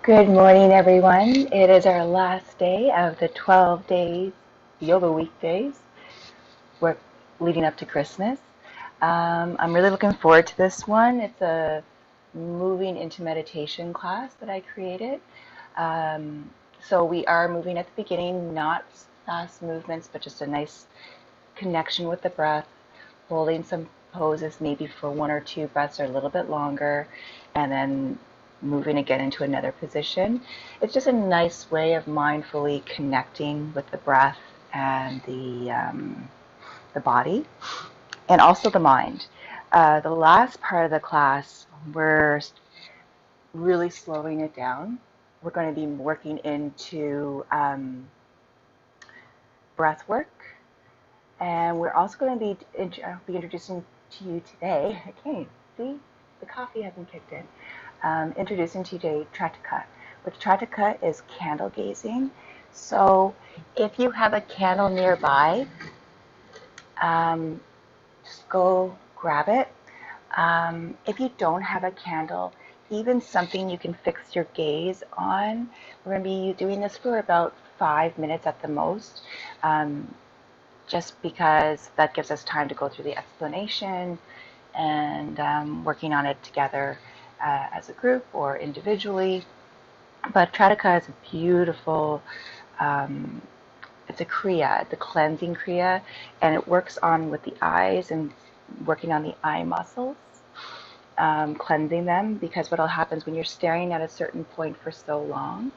Good morning, everyone. It is our last day of the 12 days yoga weekdays. We're leading up to Christmas. I'm really looking forward to this one. It's a moving into meditation class that I created. So we are moving at the beginning, not fast movements, but just a nice connection with the breath, holding some poses maybe for one or two breaths or a little bit longer, and then moving again into another position. It's just a nice way of mindfully connecting with the breath and the body, and also the mind. The last part of the class, we're really slowing it down. We're going to be working into breath work, and we're also going to be introducing to you today. Okay, see, the coffee hasn't kicked in. Introducing to you today Trataka, which Trataka is candle gazing. So if you have a candle nearby, just go grab it. If you don't have a candle, even something you can fix your gaze on. We're going to be doing this for about 5 minutes at the most, just because that gives us time to go through the explanation and working on it together as a group or individually. But Trataka is a beautiful, it's a kriya, it's a cleansing kriya, and it works on with the eyes and working on the eye muscles, cleansing them, because what will happen is when you're staring at a certain point for so long,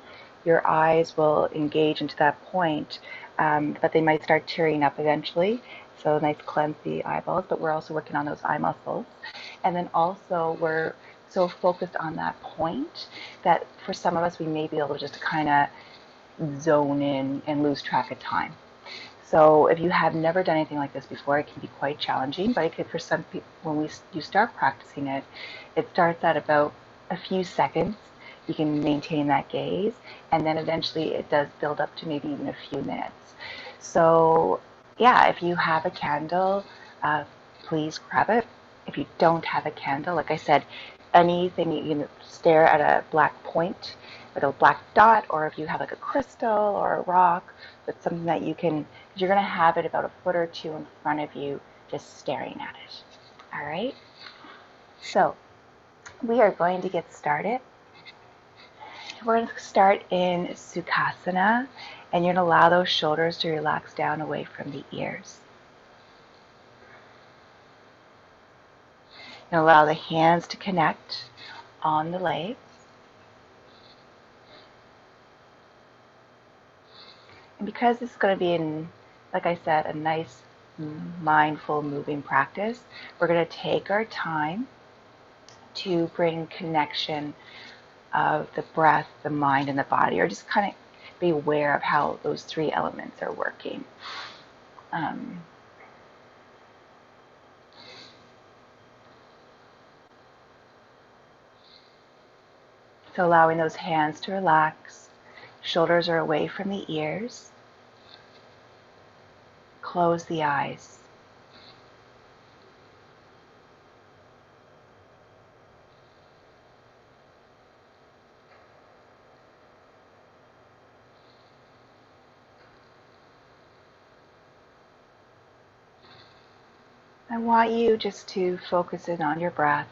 your eyes will engage into that point, but they might start tearing up eventually. So nice cleanse the eyeballs, but we're also working on those eye muscles. And then also we're so focused on that point that for some of us, we may be able to just kind of zone in and lose track of time. So if you have never done anything like this before, it can be quite challenging, but it could, for some people, when you start practicing it, it starts at about a few seconds. You can maintain that gaze, and then eventually it does build up to maybe even a few minutes. So yeah, if you have a candle, please grab it. If you don't have a candle, like I said, anything you can stare at a black point, like a black dot, or if you have like a crystal or a rock, but something that you can, because you're going to have it about a foot or two in front of you, just staring at it. All right. So we are going to get started. We're going to start in Sukhasana, and you're going to allow those shoulders to relax down away from the ears. And allow the hands to connect on the legs. And because this is going to be, like I said, a nice mindful moving practice, we're going to take our time to bring connection of the breath, the mind, and the body, or just kind of be aware of how those three elements are working. So allowing those hands to relax, shoulders are away from the ears, close the eyes. I want you just to focus in on your breath.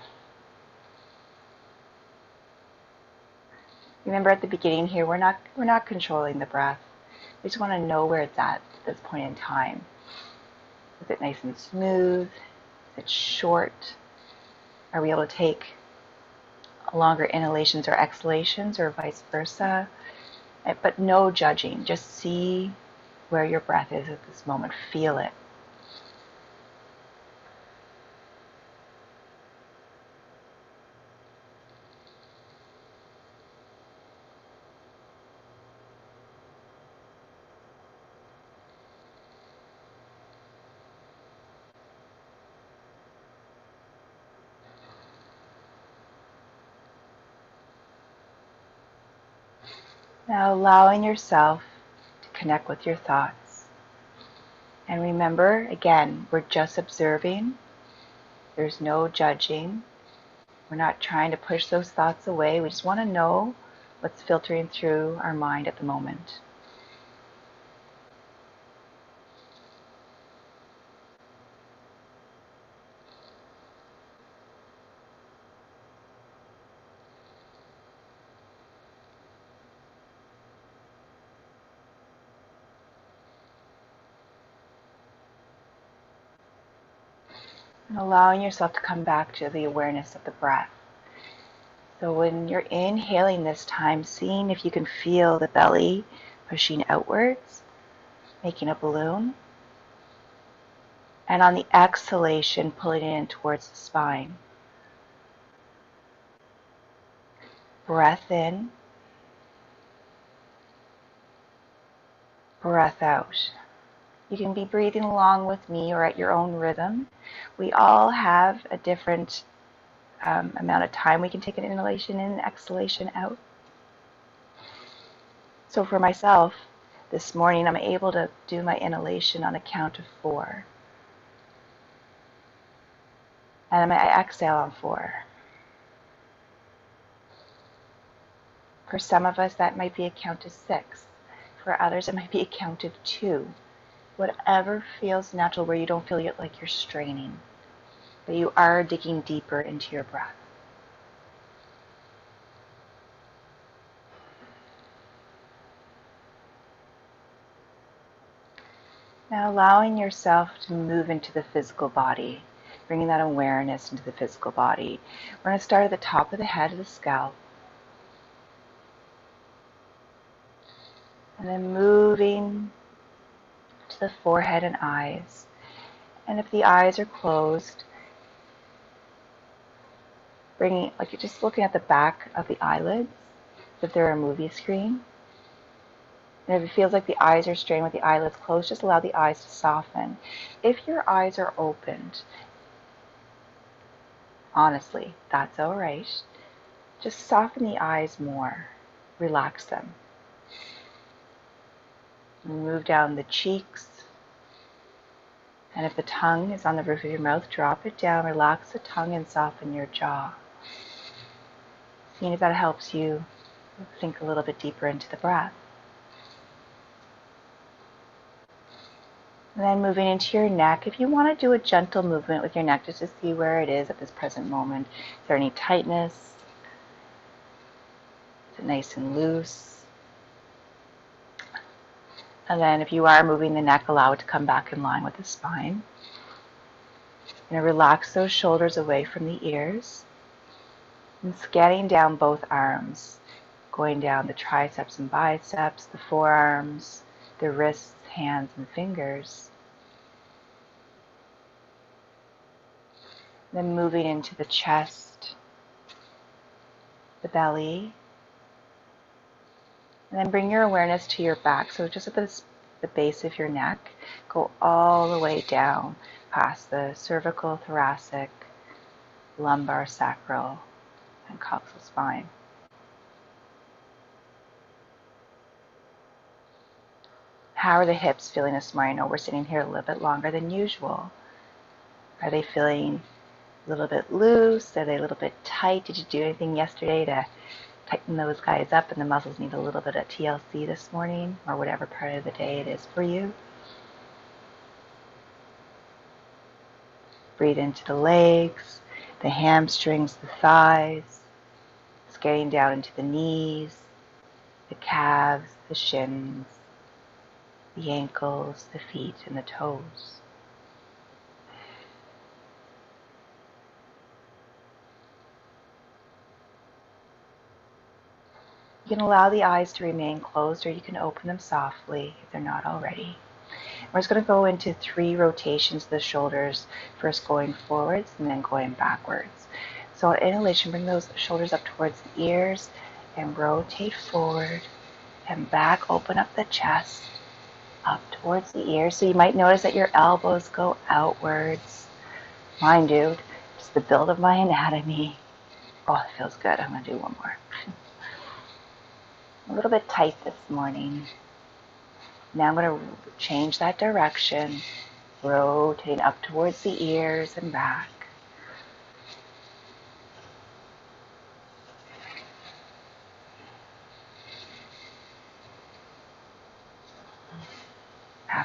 Remember at the beginning here, we're not controlling the breath. We just want to know where it's at this point in time. Is it nice and smooth? Is it short? Are we able to take longer inhalations or exhalations or vice versa? But no judging. Just see where your breath is at this moment. Feel it. Now allowing yourself to connect with your thoughts. And remember, again, we're just observing. There's no judging. We're not trying to push those thoughts away. We just want to know what's filtering through our mind at the moment. And allowing yourself to come back to the awareness of the breath. So when you're inhaling this time, seeing if you can feel the belly pushing outwards, making a balloon. And on the exhalation, pulling it in towards the spine. Breath in, breath out. You can be breathing along with me or at your own rhythm. We all have a different amount of time we can take an inhalation in and exhalation out. So for myself, this morning I'm able to do my inhalation on a count of 4. And I exhale on 4. For some of us that might be a count of 6. For others it might be a count of 2. Whatever feels natural where you don't feel like you're straining, but you are digging deeper into your breath. Now allowing yourself to move into the physical body, bringing that awareness into the physical body. We're going to start at the top of the head, of the scalp, and then moving to the forehead and eyes. And if the eyes are closed, bringing, like you're just looking at the back of the eyelids, as if they're a movie screen. And if it feels like the eyes are strained with the eyelids closed, just allow the eyes to soften. If your eyes are opened, honestly, that's all right. Just soften the eyes more. Relax them. Move down the cheeks. And if the tongue is on the roof of your mouth, drop it down, relax the tongue, and soften your jaw. Seeing if that helps you think a little bit deeper into the breath. And then moving into your neck. If you want to do a gentle movement with your neck just to see where it is at this present moment. Is there any tightness? Is it nice and loose? And then if you are moving the neck, allow it to come back in line with the spine. You're going to relax those shoulders away from the ears. And scanning down both arms. Going down the triceps and biceps, the forearms, the wrists, hands, and fingers. Then moving into the chest, the belly. And then bring your awareness to your back. So just at the base of your neck, go all the way down past the cervical, thoracic, lumbar, sacral, and coxal spine. How are the hips feeling this morning? I know we're sitting here a little bit longer than usual. Are they feeling a little bit loose? Are they a little bit tight? Did you do anything yesterday to tighten those guys up and the muscles need a little bit of TLC this morning, or whatever part of the day it is for you? Breathe into the legs, the hamstrings, the thighs. It's getting down into the knees, the calves, the shins, the ankles, the feet, and the toes. You can allow the eyes to remain closed, or you can open them softly if they're not already. We're just going to go into 3 rotations of the shoulders, first going forwards and then going backwards. So on inhalation, bring those shoulders up towards the ears and rotate forward and back. Open up the chest, up towards the ears. So you might notice that your elbows go outwards. Mine do. Just the build of my anatomy. Oh, it feels good. I'm going to do one more. A little bit tight this morning. Now I'm going to change that direction, rotating up towards the ears and back.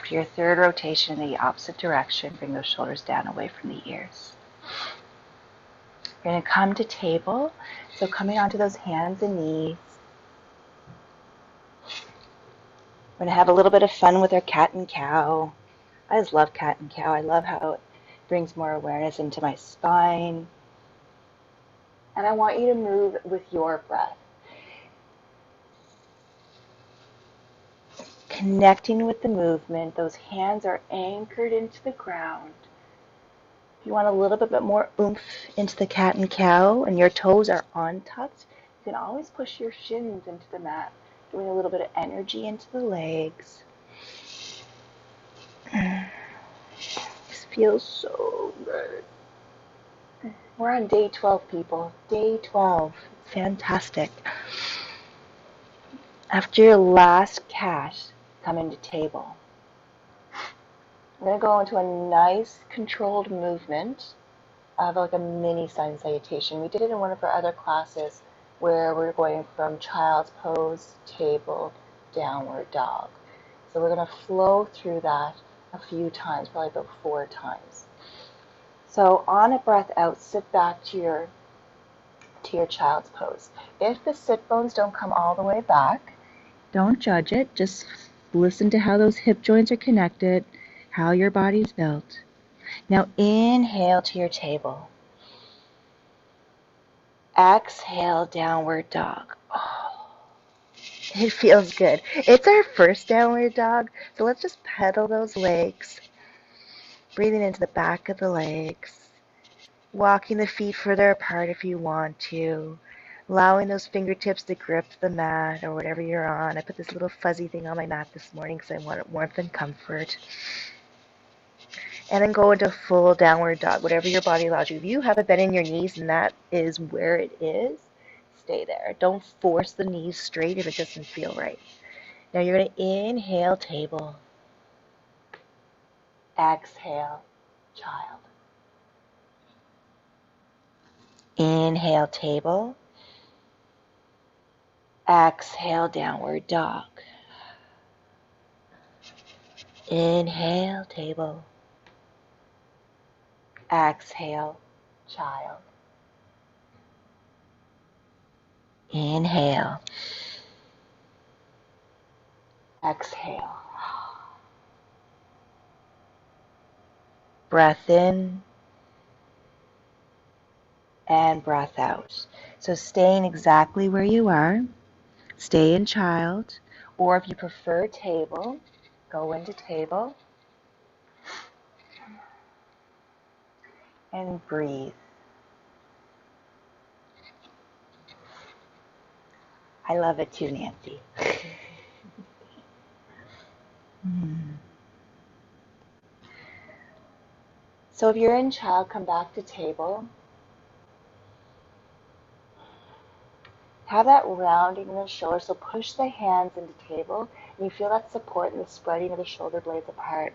After your third rotation in the opposite direction, bring those shoulders down away from the ears. You're going to come to table, so coming onto those hands and knees. We're going to have a little bit of fun with our cat and cow. I just love cat and cow. I love how it brings more awareness into my spine. And I want you to move with your breath. Connecting with the movement, those hands are anchored into the ground. If you want a little bit more oomph into the cat and cow and your toes are untucked, you can always push your shins into the mat, giving a little bit of energy into the legs. This feels so good. We're on day 12, people. Day 12. Fantastic. After your last cat, come into table. We're going to go into a nice controlled movement of like a mini sun salutation. We did it in one of our other classes where we're going from child's pose, table, downward dog. So we're going to flow through that a few times, probably about 4 times. So on a breath out, sit back to your child's pose. If the sit bones don't come all the way back, don't judge it. Just listen to how those hip joints are connected, how your body's built. Now inhale to your table. Exhale, downward dog. Oh, it feels good. It's our first downward dog, so let's just pedal those legs. Breathing into the back of the legs. Walking the feet further apart if you want to. Allowing those fingertips to grip the mat or whatever you're on. I put this little fuzzy thing on my mat this morning because I wanted warmth and comfort. And then go into full downward dog, whatever your body allows you. If you have a bend in your knees and that is where it is, stay there. Don't force the knees straight if it doesn't feel right. Now you're going to inhale, table. Exhale, child. Inhale, table. Exhale, downward dog. Inhale, table. Exhale, child. Inhale. Exhale. Breath in and breath out. So staying exactly where you are. Stay in child. Or if you prefer table, go into table. And breathe. I love it too, Nancy. So if you're in child, come back to table. Have that rounding in the shoulder, so push the hands into table, and you feel that support and the spreading of the shoulder blades apart.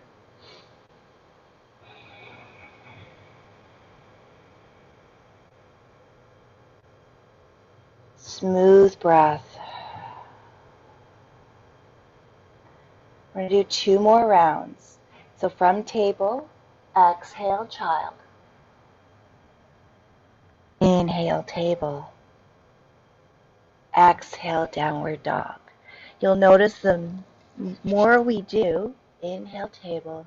Smooth breath. We're going to do 2 more rounds. So from table, exhale, child. Inhale, table. Exhale, downward dog. You'll notice the more we do, inhale, table,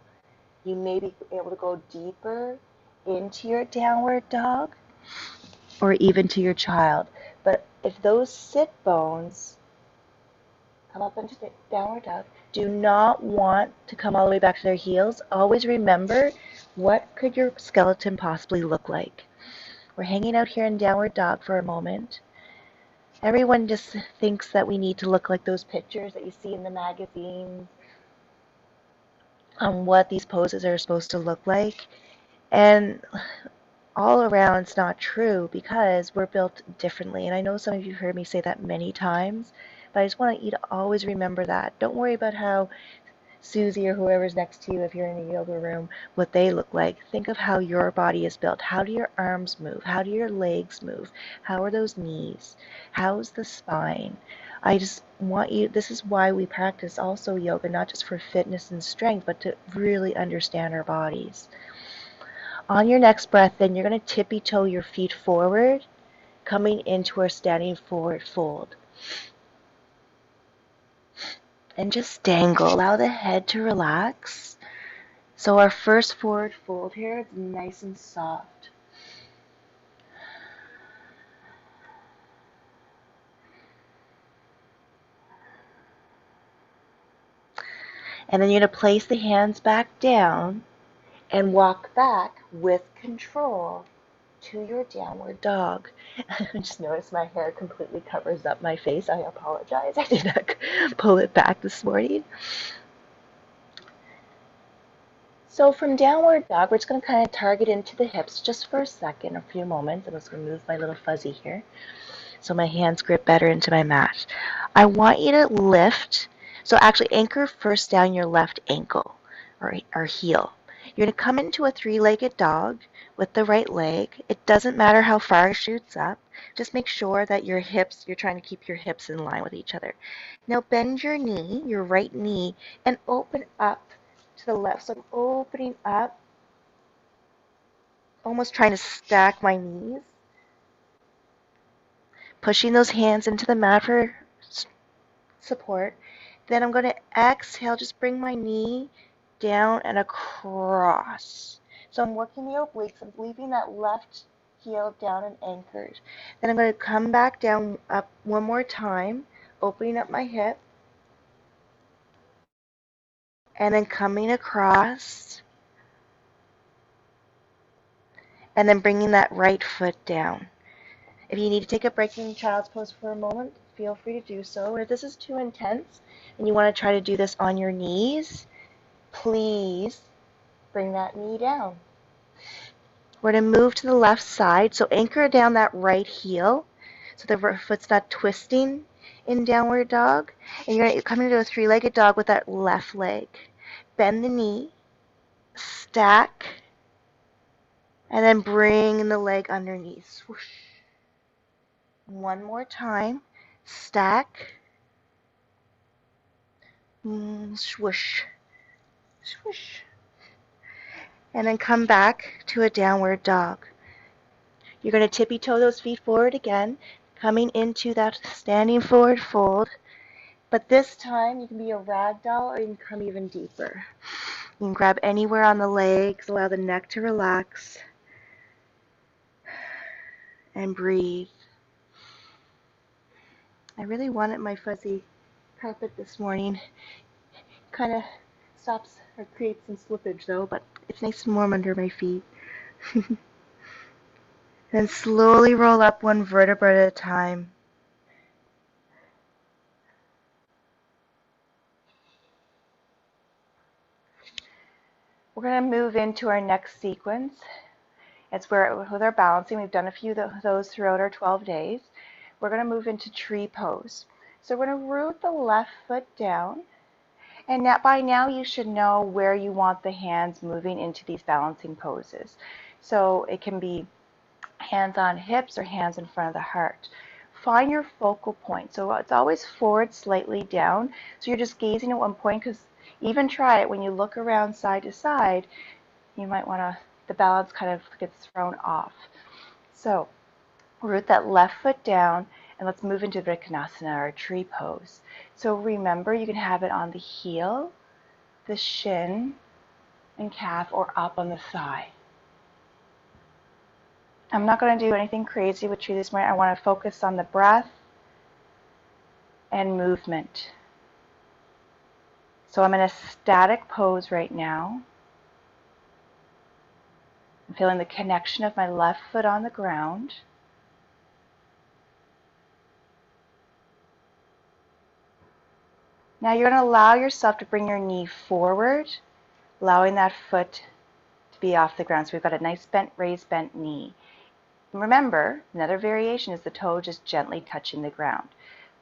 you may be able to go deeper into your downward dog or even to your child. But if those sit bones come up into the downward dog, do not want to come all the way back to their heels. Always remember, what could your skeleton possibly look like? We're hanging out here in downward dog for a moment. Everyone just thinks that we need to look like those pictures that you see in the magazines on what these poses are supposed to look like. And all around it's not true because we're built differently. And I know some of you have heard me say that many times, but I just want you to always remember that. Don't worry about how Susie or whoever's next to you, if you're in a yoga room, what they look like. Think of how your body is built. How do your arms move? How do your legs move? How are those knees? How's the spine? I just want you, this is why we practice also yoga, not just for fitness and strength, but to really understand our bodies. On your next breath, then you're going to tippy toe your feet forward, coming into our standing forward fold. And just dangle. Allow the head to relax. So our first forward fold here is nice and soft. And then you're going to place the hands back down and walk back with control to your downward dog. I just noticed my hair completely covers up my face. I apologize. I did not pull it back this morning. So from downward dog, we're just going to kind of target into the hips just for a second, a few moments. I'm just going to move my little fuzzy here so my hands grip better into my mat. I want you to lift, so actually anchor first down your left ankle or heel. You're going to come into a three-legged dog with the right leg. It doesn't matter how far it shoots up. Just make sure that your hips, you're trying to keep your hips in line with each other. Now bend your knee, your right knee, and open up to the left. So I'm opening up, almost trying to stack my knees. Pushing those hands into the mat for support. Then I'm going to exhale, just bring my knee down and across. So I'm working the obliques. I'm leaving that left heel down and anchored. Then I'm going to come back down up one more time, opening up my hip, and then coming across, and then bringing that right foot down. If you need to take a break in child's pose for a moment, feel free to do so. And if this is too intense and you want to try to do this on your knees, please bring that knee down. We're going to move to the left side, so anchor down that right heel so the foot's not twisting in downward dog. And you're going to come into a three-legged dog with that left leg. Bend the knee, stack, and then bring the leg underneath. Swoosh. One more time. Stack. Swoosh. Swoosh. And then come back to a downward dog. You're going to tippy toe those feet forward again, coming into that standing forward fold. But this time you can be a ragdoll or you can come even deeper. You can grab anywhere on the legs, allow the neck to relax, and breathe. I really wanted my fuzzy carpet this morning. Kind of stops or creates some slippage though, but it's nice and warm under my feet. Then slowly roll up one vertebra at a time. We're going to move into our next sequence. It's where, with our balancing, we've done a few of those throughout our 12 days. We're going to move into tree pose. So we're going to root the left foot down. And by now you should know where you want the hands moving into these balancing poses. So it can be hands on hips or hands in front of the heart. Find your focal point. So it's always forward, slightly down. So you're just gazing at one point, because even try it when you look around side to side, you might want to, the balance kind of gets thrown off. So root that left foot down and let's move into Vrikkanasana, or tree pose. So remember, you can have it on the heel, the shin and calf, or up on the thigh. I'm not going to do anything crazy with tree this morning. I want to focus on the breath and movement. So I'm in a static pose right now. I'm feeling the connection of my left foot on the ground. Now you're going to allow yourself to bring your knee forward, allowing that foot to be off the ground. So we've got a nice bent, raised, bent knee. And remember, another variation is the toe just gently touching the ground.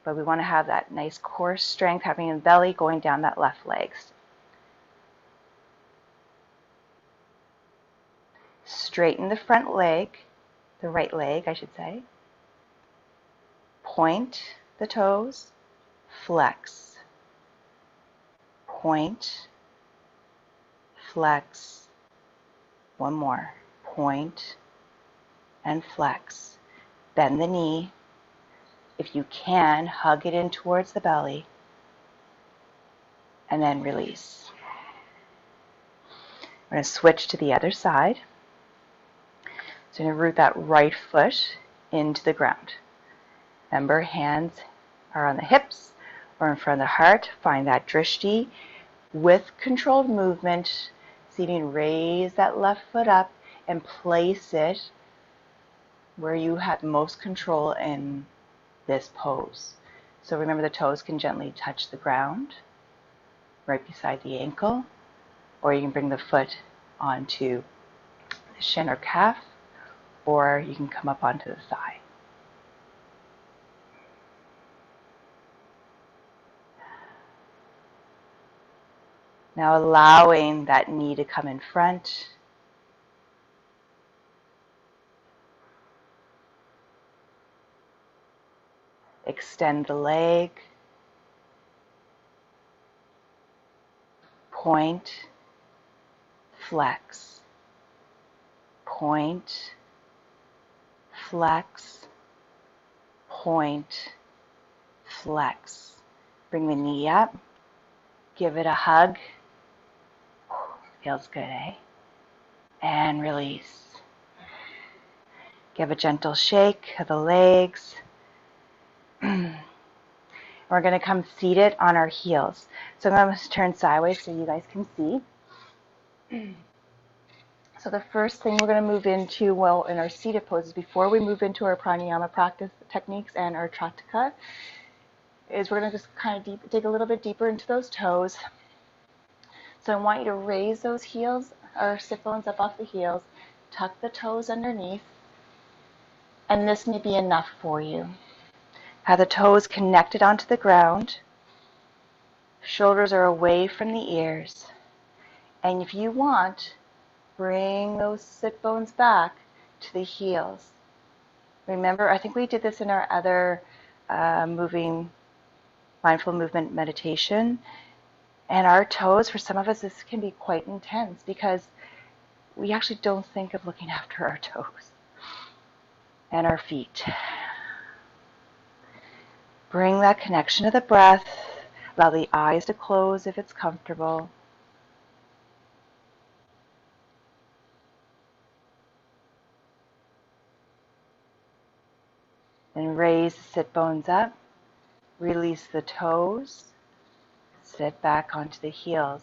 But we want to have that nice core strength, having a belly going down that left leg. Straighten the front leg, the right leg, I should say. Point the toes. flex, point, flex. One more, point and flex. Bend the knee. If you can, hug it in towards the belly, and then release. We're going to switch to the other side. So you're going to root that right foot into the ground. Remember, hands are on the hips or in front of the heart. Find that drishti with controlled movement. See if you can raise that left foot up and place it where you have most control in this pose. So remember, the toes can gently touch the ground right beside the ankle, or you can bring the foot onto the shin or calf, or you can come up onto the thigh. Now allowing that knee to come in front. Extend the leg. Point, flex. Point, flex. Point, flex. Bring the knee up. Give it a hug. Feels good, eh? And release. Give a gentle shake of the legs. We're going to come seated on our heels. So I'm going to turn sideways so you guys can see. So the first thing we're going to move into, well, in our seated poses, before we move into our pranayama practice techniques and our traktaka, is we're going to just kind of dig a little bit deeper into those toes. So I want you to raise those heels or sit bones up off the heels, tuck the toes underneath, and this may be enough for you. Have the toes connected onto the ground, shoulders are away from the ears, and if you want, bring those sit bones back to the heels. Remember, I think we did this in our other mindful movement meditation. And our toes, for some of us, this can be quite intense because we actually don't think of looking after our toes and our feet. Bring that connection to the breath. Allow the eyes to close if it's comfortable. And raise the sit bones up. Release the toes. Sit back onto the heels.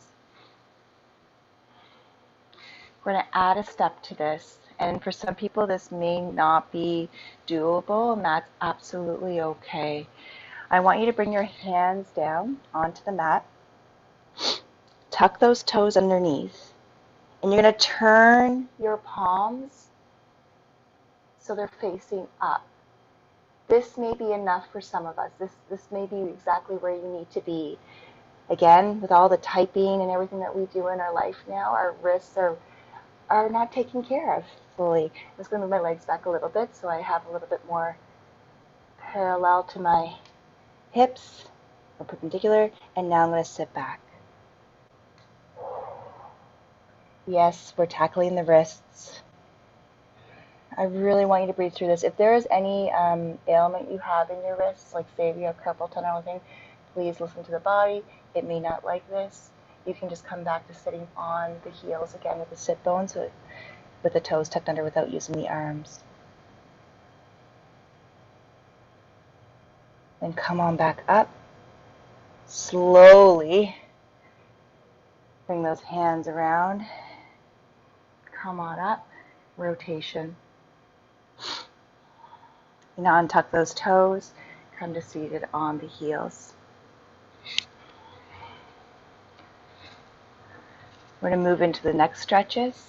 We're going to add a step to this. And for some people, this may not be doable, and that's absolutely okay. I want you to bring your hands down onto the mat. Tuck those toes underneath. And you're going to turn your palms so they're facing up. This may be enough for some of us. This may be exactly where you need to be. Again, with all the typing and everything that we do in our life now, our wrists are not taken care of fully. I'm just going to move my legs back a little bit so I have a little bit more parallel to my hips, or perpendicular, and now I'm going to sit back. Yes, we're tackling the wrists. I really want you to breathe through this. If there is any ailment you have in your wrists, like say you have carpal tunnel or anything, please listen to the body. It may not like this. You can just come back to sitting on the heels again with the sit bones, with the toes tucked under without using the arms. Then come on back up. Slowly bring those hands around. Come on up. Rotation. Now untuck those toes. Come to seated on the heels. We're going to move into the next stretches.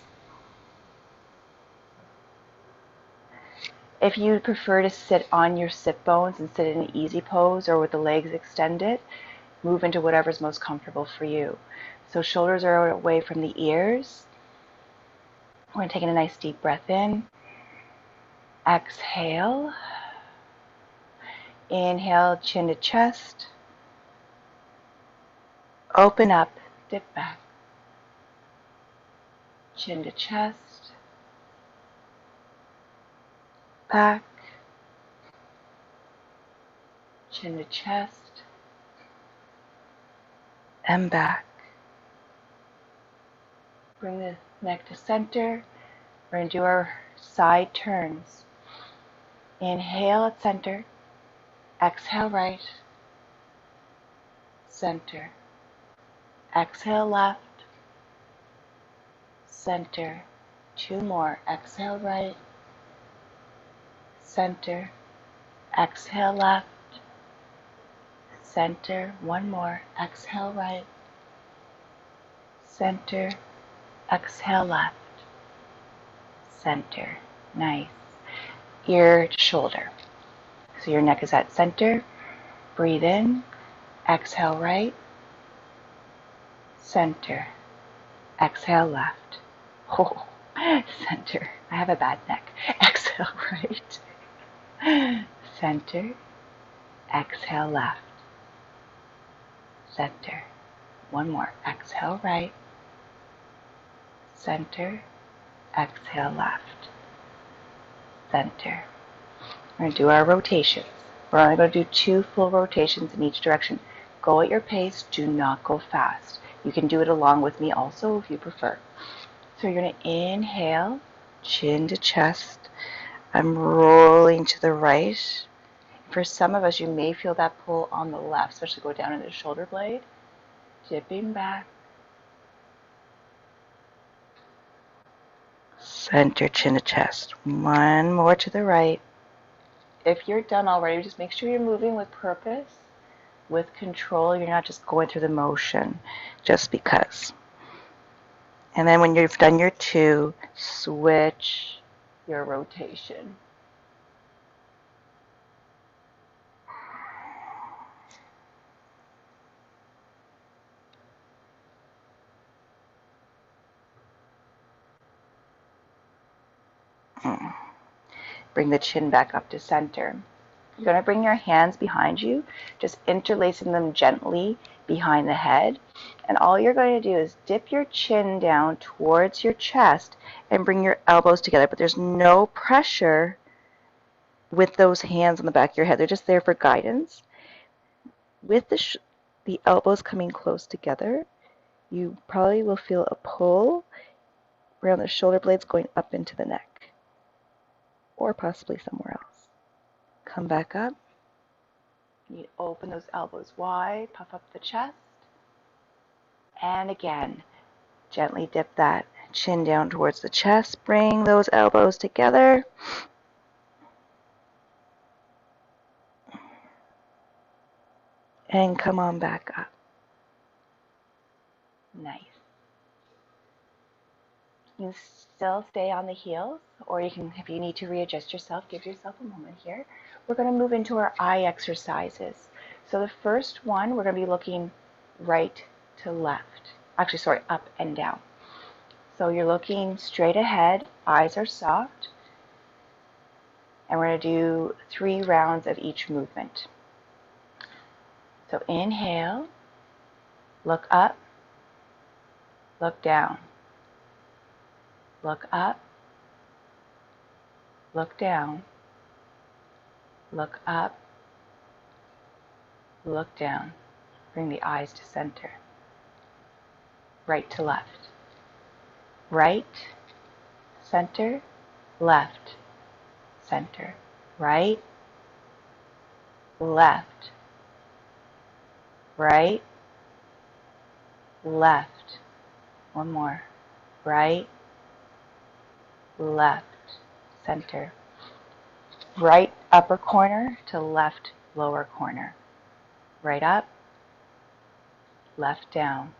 If you prefer to sit on your sit bones and sit in an easy pose or with the legs extended, move into whatever's most comfortable for you. So shoulders are away from the ears. We're going to take in a nice deep breath in. Exhale. Inhale, chin to chest. Open up, dip back. Chin to chest, back, chin to chest, and back. Bring the neck to center. We're going to do our side turns. Inhale at center, exhale right, center, exhale left, center, 2 more, exhale right, center, exhale left, center, 1 more, exhale right, center, exhale left, center, nice, ear to shoulder. So your neck is at center, breathe in, exhale right, center, exhale left. Oh, center. I have a bad neck. Exhale right. Center. Exhale left. Center. 1 more. Exhale right. Center. Exhale left. Center. We're going to do our rotations. We're only going to do 2 full rotations in each direction. Go at your pace. Do not go fast. You can do it along with me also if you prefer. So you're going to inhale, chin to chest. I'm rolling to the right. For some of us, you may feel that pull on the left, especially go down into the shoulder blade. Dipping back. Center, chin to chest. 1 more to the right. If you're done already, just make sure you're moving with purpose, with control. You're not just going through the motion just because. And then when you've done your 2, switch your rotation. Bring the chin back up to center. You're going to bring your hands behind you, just interlacing them gently behind the head. And all you're going to do is dip your chin down towards your chest and bring your elbows together. But there's no pressure with those hands on the back of your head. They're just there for guidance. With the elbows coming close together, you probably will feel a pull around the shoulder blades going up into the neck, or possibly somewhere else. Come back up. You open those elbows wide, puff up the chest. And again, gently dip that chin down towards the chest. Bring those elbows together. And come on back up. Nice. You can still stay on the heels, or you can, if you need to readjust yourself, give yourself a moment here. We're going to move into our eye exercises. So the first one, we're going to be looking right to left. Actually, sorry, up and down. So you're looking straight ahead, eyes are soft, and we're going to do 3 rounds of each movement. So inhale, look up, look down, look up, look down, look up, look down. Bring the eyes to center. Right to left. Right, center, left, center. Right, left, right, left. 1 more. Right, left, center. Right upper corner to left lower corner. Right up, left down.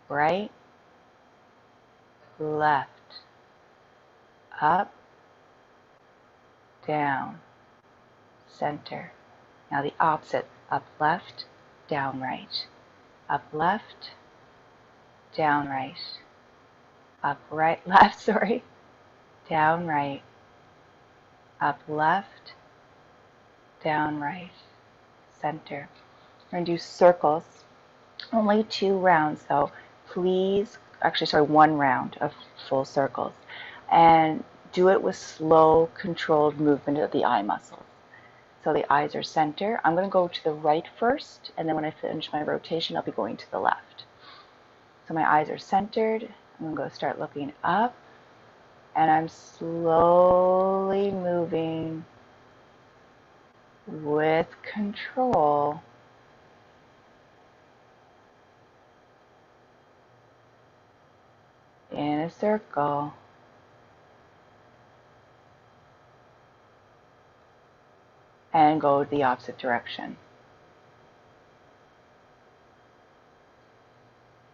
Right, left, up, down, center. Now the opposite, up left, down right. Up left, down right. Up right, left, sorry. Down right. Up left, down right. Center. We're going to do circles Only 2 rounds though. Please, actually, sorry, 1 round of full circles. And do it with slow, controlled movement of the eye muscles. So the eyes are center. I'm going to go to the right first, and then when I finish my rotation, I'll be going to the left. So my eyes are centered. I'm going to start looking up, and I'm slowly moving with control in a circle. And go the opposite direction.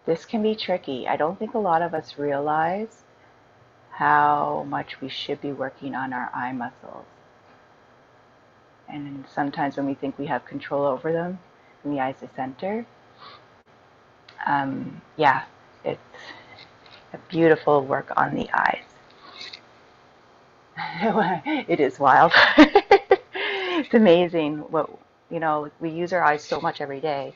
This can be tricky. I don't think a lot of us realize how much we should be working on our eye muscles. And sometimes when we think we have control over them, when the eyes are center, yeah, it's a beautiful work on the eyes. It is wild. It's amazing what, we use our eyes so much every day.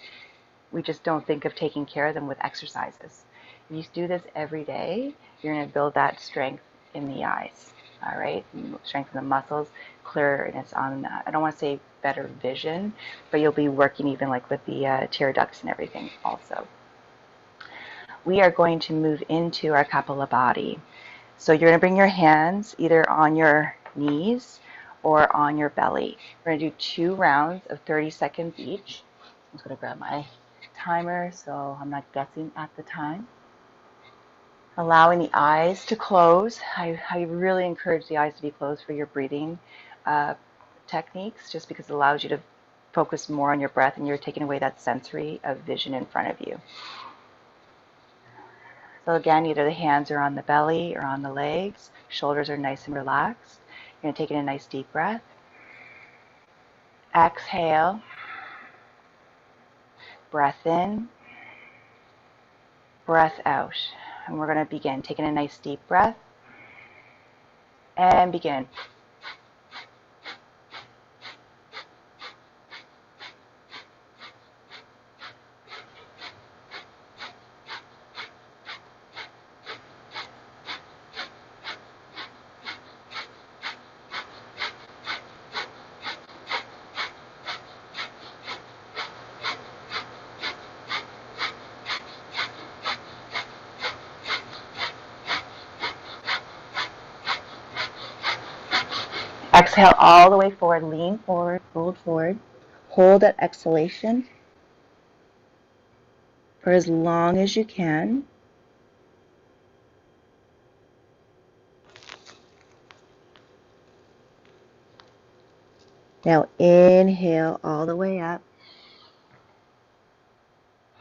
We just don't think of taking care of them with exercises. If you do this every day, you're going to build that strength in the eyes. All right, strengthen the muscles, clearness on. I don't want to say better vision, but you'll be working even like with the tear ducts and everything also. We are going to move into our Kapalabhati. So you're going to bring your hands either on your knees or on your belly. We're going to do 2 rounds of 30 seconds each. I'm just going to grab my timer so I'm not guessing at the time. Allowing the eyes to close. I really encourage the eyes to be closed for your breathing techniques, just because it allows you to focus more on your breath and you're taking away that sensory of vision in front of you. So again, either the hands are on the belly or on the legs. Shoulders are nice and relaxed. You're going to take in a nice deep breath. Exhale. Breath in. Breath out. And we're going to begin. Taking a nice deep breath. And begin. Exhale all the way forward. Lean forward. Fold forward. Hold that exhalation for as long as you can. Now inhale all the way up.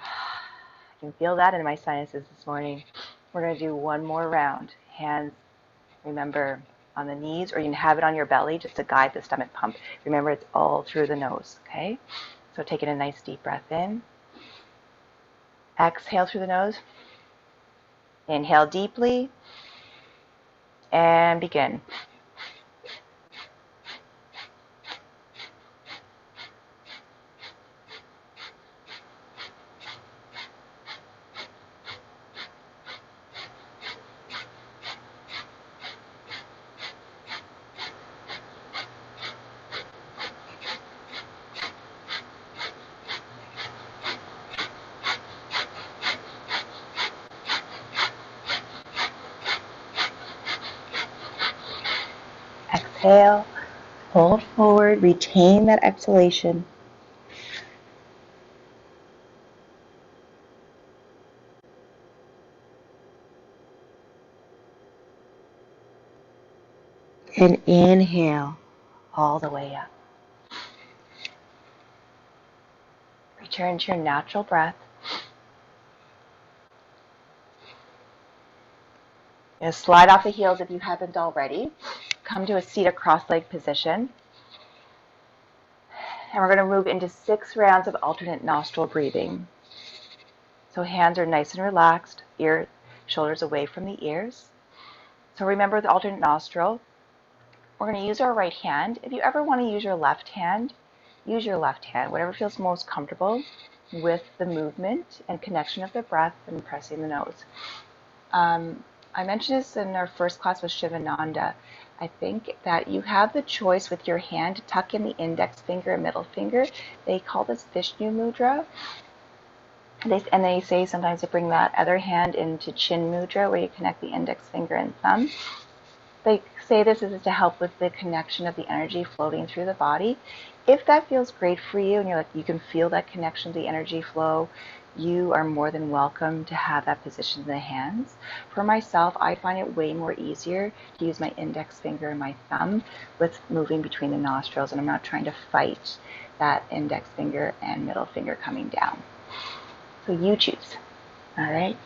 I can feel that in my sinuses this morning. We're going to do 1 more round. Hands, remember, on the knees, or you can have it on your belly just to guide the stomach pump. Remember, it's all through the nose, okay? So taking a nice deep breath in. Exhale through the nose. Inhale deeply. And begin. Exhale, fold forward, retain that exhalation. And inhale all the way up. Return to your natural breath. Slide off the heels if you haven't already. Come to a seated cross-legged position. And we're going to move into 6 rounds of alternate nostril breathing. So hands are nice and relaxed, shoulders away from the ears. So remember the alternate nostril. We're going to use our right hand. If you ever want to use your left hand, use your left hand, whatever feels most comfortable. with the movement and connection of the breath and pressing the nose. I mentioned this in our first class with Shivananda. I think that you have the choice with your hand to tuck in the index finger and middle finger. They call this Vishnu Mudra. And they say sometimes to bring that other hand into Chin Mudra, where you connect the index finger and thumb. They say this is to help with the connection of the energy floating through the body. If that feels great for you and you can feel that connection of the energy flow, you are more than welcome to have that position in the hands. For myself, I find it way more easier to use my index finger and my thumb with moving between the nostrils, and I'm not trying to fight that index finger and middle finger coming down. So you choose. All right.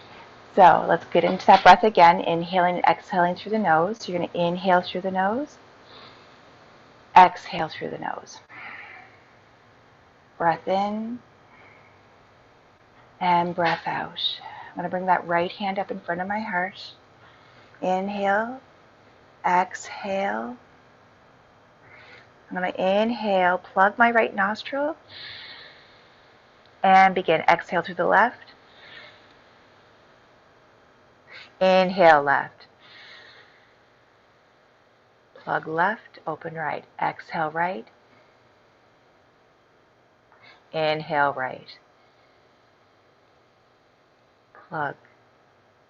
So let's get into that breath again, inhaling and exhaling through the nose. So you're going to inhale through the nose, exhale through the nose. Breath in and breath out. I'm going to bring that right hand up in front of my heart. Inhale, exhale. I'm going to inhale, plug my right nostril, and begin. Exhale through the left. Inhale left. Plug left, open right. Exhale right. Inhale right. Plug.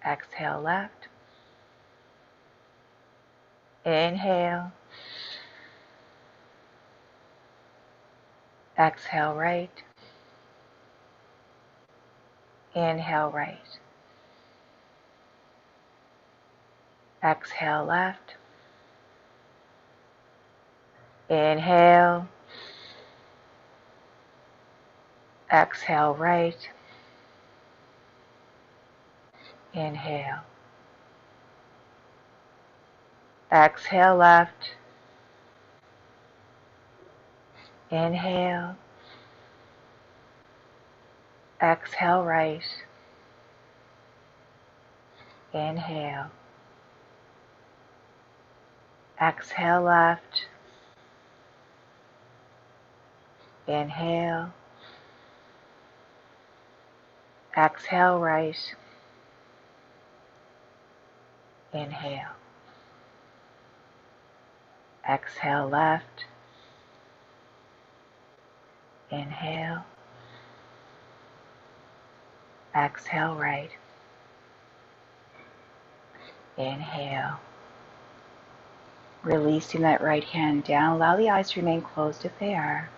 Exhale left. Inhale. Exhale right. Inhale right. Exhale left. Inhale. Exhale right. Inhale. Exhale left. Inhale. Exhale right. Inhale. Exhale left. Inhale. Exhale right. Inhale. Exhale left. Inhale. Exhale right. Inhale. Releasing that right hand down. Allow the eyes to remain closed if they are.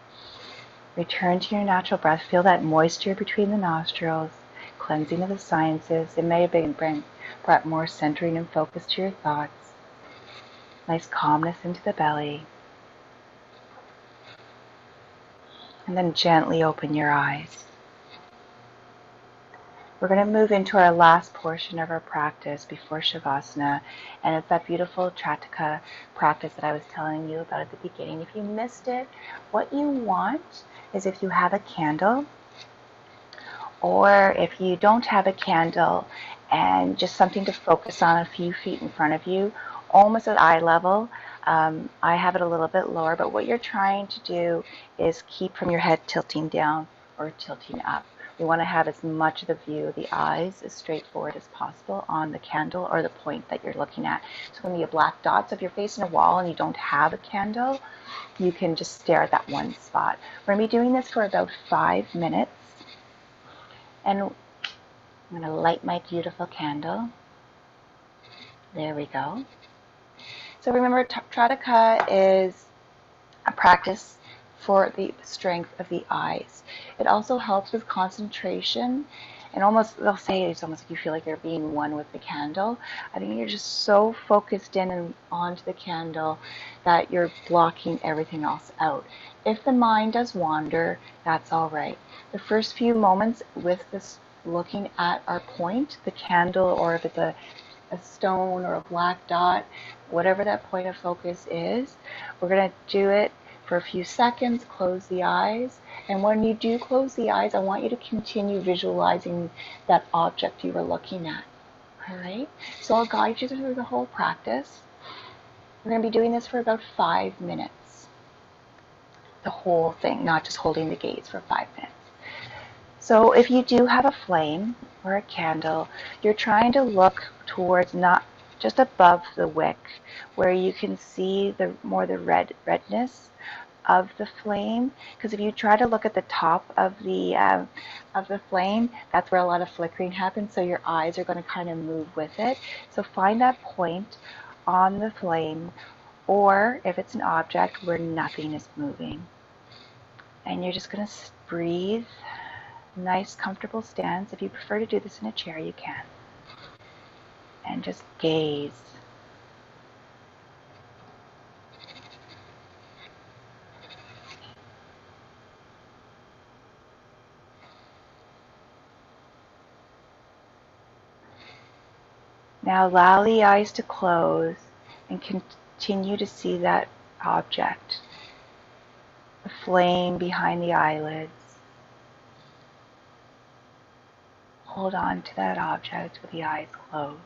Return to your natural breath. Feel that moisture between the nostrils, cleansing of the sinuses. It may have brought more centering and focus to your thoughts. Nice calmness into the belly. And then gently open your eyes. We're going to move into our last portion of our practice before Shavasana, and it's that beautiful Trataka practice that I was telling you about at the beginning. If you missed it, what you want is, if you have a candle, or if you don't have a candle and just something to focus on a few feet in front of you, almost at eye level. I have it a little bit lower, but what you're trying to do is keep from your head tilting down or tilting up. We want to have as much of the view of the eyes as straightforward as possible on the candle or the point that you're looking at. So when you have black dots, if you're facing a wall and you don't have a candle, you can just stare at that one spot. We're going to be doing this for about 5 minutes. And I'm going to light my beautiful candle. There we go. So remember, Trataka is a practice for the strength of the eyes. It also helps with concentration, and almost, they'll say it's almost like you feel like you're being one with the candle. I think you're just so focused in and onto the candle that you're blocking everything else out. If the mind does wander, that's all right. The first few moments with this looking at our point, the candle, or if it's a stone or a black dot, whatever that point of focus is, we're going to do it for a few seconds. Close the eyes, and when you do close the eyes, I want you to continue visualizing that object you were looking at. All right, so I'll guide you through the whole practice. We're going to be doing this for about 5 minutes, the whole thing, not just holding the gaze for 5 minutes. So if you do have a flame or a candle, you're trying to look towards not just above the wick where you can see the redness of the flame, because if you try to look at the top of the flame, that's where a lot of flickering happens, so your eyes are going to kind of move with it. So find that point on the flame, or if it's an object where nothing is moving, and you're just going to breathe. Nice comfortable stance. If you prefer to do this in a chair, you can, and just gaze. Now allow the eyes to close and continue to see that object, the flame behind the eyelids. Hold on to that object with the eyes closed.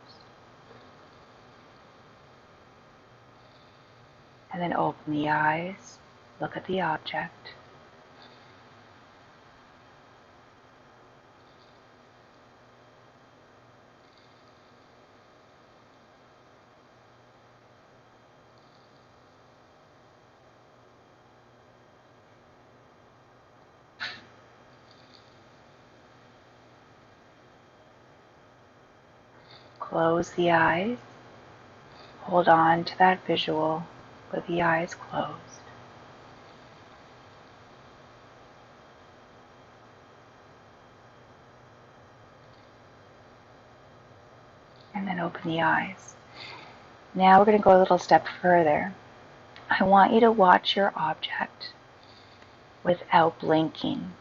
And then open the eyes, look at the object. Close the eyes. Hold on to that visual with the eyes closed. And then open the eyes. Now we're going to go a little step further. I want you to watch your object without blinking.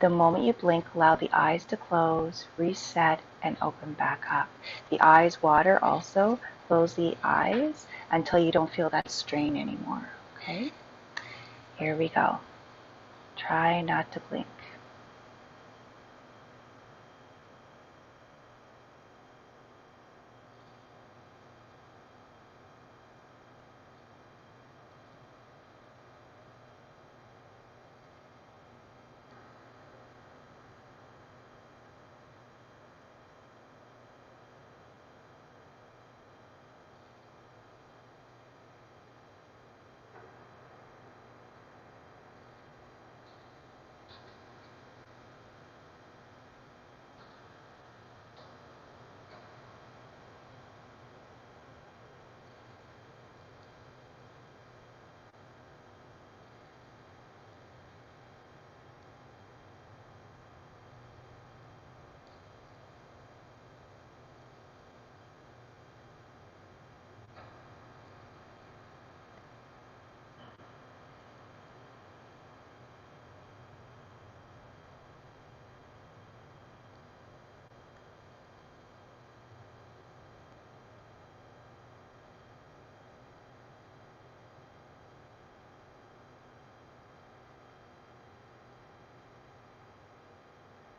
The moment you blink, allow the eyes to close, reset, and open back up. The eyes water also. Close the eyes until you don't feel that strain anymore. Okay? Here we go. Try not to blink.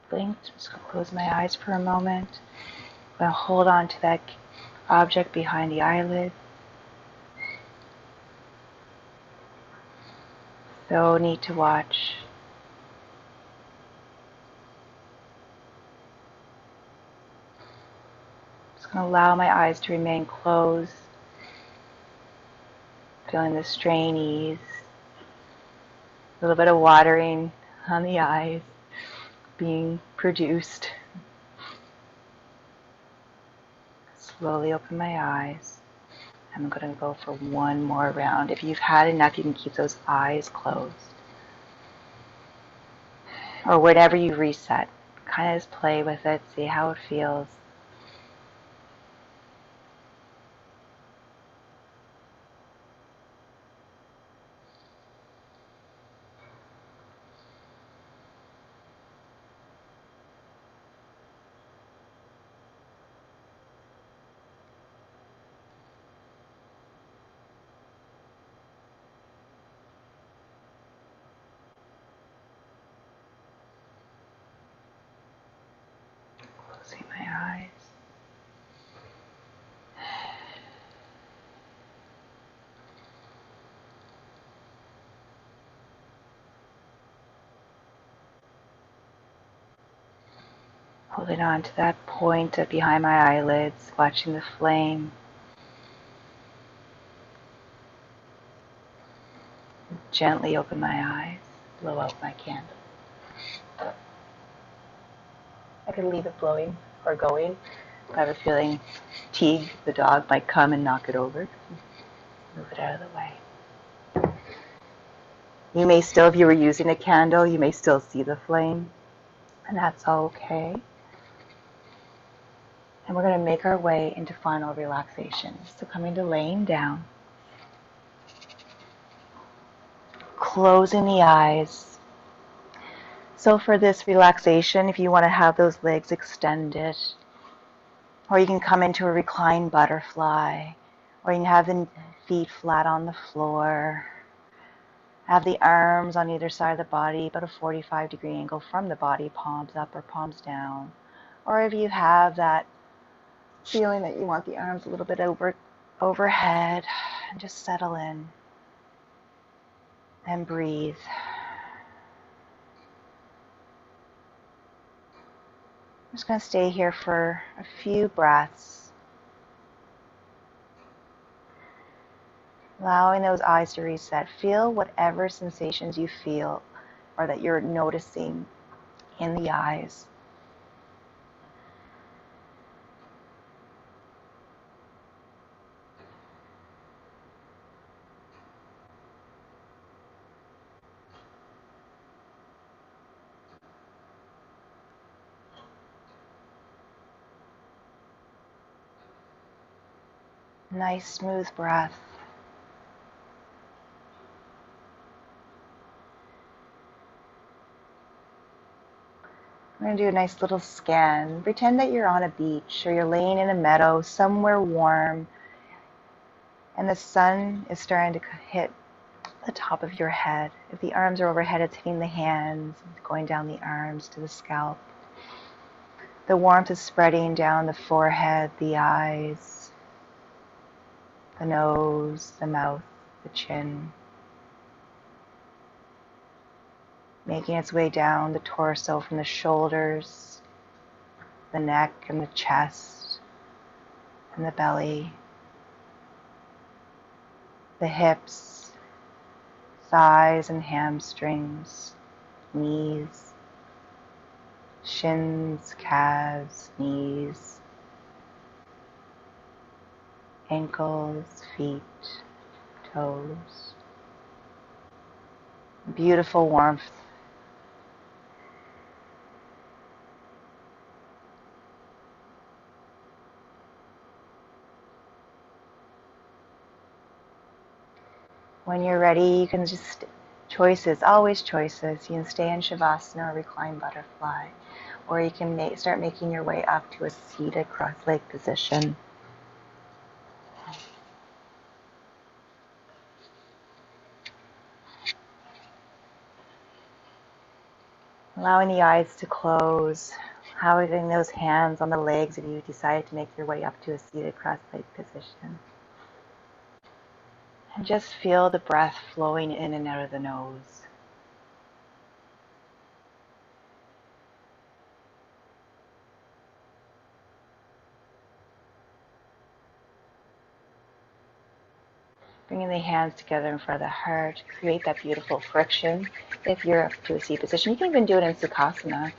Blinked. Just going to close my eyes for a moment. I'm going to hold on to that object behind the eyelid. So neat to watch. Just going to allow my eyes to remain closed. Feeling the strain ease. A little bit of watering on the eyes being produced. Slowly open my eyes. I'm going to go for one more round. If you've had enough, you can keep those eyes closed. Or whenever you reset, kind of just play with it, see how it feels. Closing my Holding on to that point of behind my eyelids, watching the flame. Gently open my eyes, blow out my candle. I could leave it blowing or going. If I have a feeling Teague, the dog, might come and knock it over. Move it out of the way. You may still, if you were using a candle, you may still see the flame, and that's all okay. And we're going to make our way into final relaxation. So coming to laying down, closing the eyes. So for this relaxation, if you want to have those legs extended, or you can come into a reclined butterfly, or you can have the feet flat on the floor, have the arms on either side of the body, about a 45-degree angle from the body, palms up or palms down. Or if you have that feeling that you want the arms a little bit overhead, and just settle in and breathe. I'm just going to stay here for a few breaths, allowing those eyes to reset. Feel whatever sensations you feel or that you're noticing in the eyes. Nice smooth breath. We're going to do a nice little scan. Pretend that you're on a beach or you're laying in a meadow somewhere warm and the sun is starting to hit the top of your head. If the arms are overhead, it's hitting the hands, going down the arms to the scalp. The warmth is spreading down the forehead, the eyes, the nose, the mouth, the chin, making its way down the torso from the shoulders, the neck and the chest, and the belly, the hips, thighs and hamstrings, knees, shins, calves, knees, ankles, feet, toes. Beautiful warmth. When you're ready, you can just, choices, always choices. You can stay in Shavasana or reclined butterfly, or you can start making your way up to a seated cross-legged position. Allowing the eyes to close, having those hands on the legs if you decide to make your way up to a seated cross-legged position. And just feel the breath flowing in and out of the nose. Bringing the hands together in front of the heart, create that beautiful friction. If you're up to a seated position, you can even do it in Sukhasana,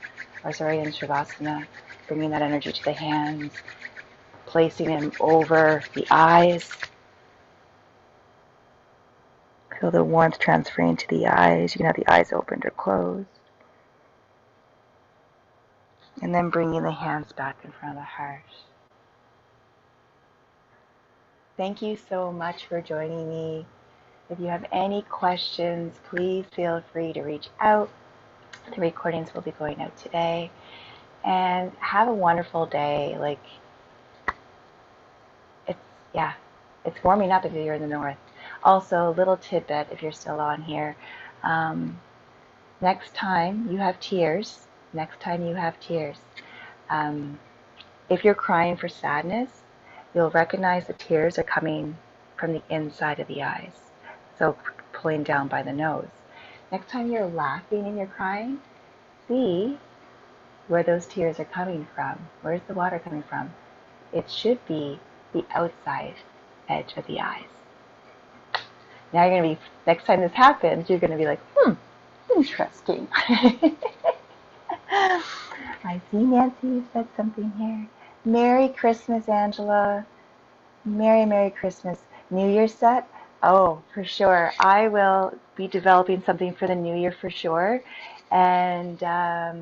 in Shavasana, bringing that energy to the hands, placing them over the eyes. Feel the warmth transferring to the eyes. You can have the eyes opened or closed. And then bringing the hands back in front of the heart. Thank you so much for joining me. If you have any questions, please feel free to reach out. The recordings will be going out today. And have a wonderful day. It's warming up if you're in the north. Also, a little tidbit if you're still on here. Next time you have tears, if you're crying for sadness, you'll recognize the tears are coming from the inside of the eyes. So pulling down by the nose. Next time you're laughing and you're crying, see where those tears are coming from. Where's the water coming from? It should be the outside edge of the eyes. Now you're going to be, next time this happens, you're going to be like, interesting. I see Nancy said something here. Merry Christmas, Angela. Merry Christmas. New Year set? Oh, for sure. I will be developing something for the new year for sure. And